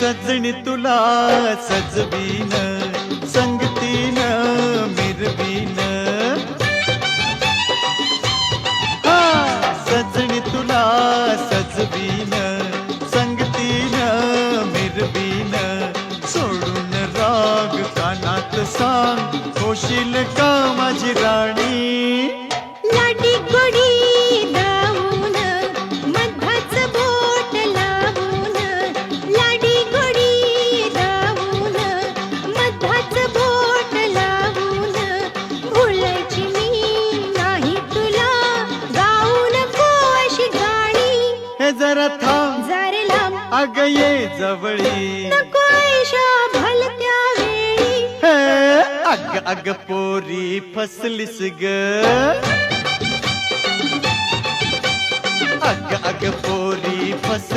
सजणी तुला सजवीन, संगतीन मिरवीन. हा सजणी तुला सजवीन, संगतीन मिरवीन. सोडून राग कानात सांग, होशील का माझी राणी. लाडी गोडी दावून मधाच बोट लावून, लाडी गोडी दावून मधाच बोट लावून. भुलायची मी नाही तुला, गाऊ नको अशी गाणी. हे जरा थांब जरे लांब अग ये जवळी. नको ऐशा भलत्या वेळी. हे अग अग पोरी फसलीस ग. अग अग पोरी फस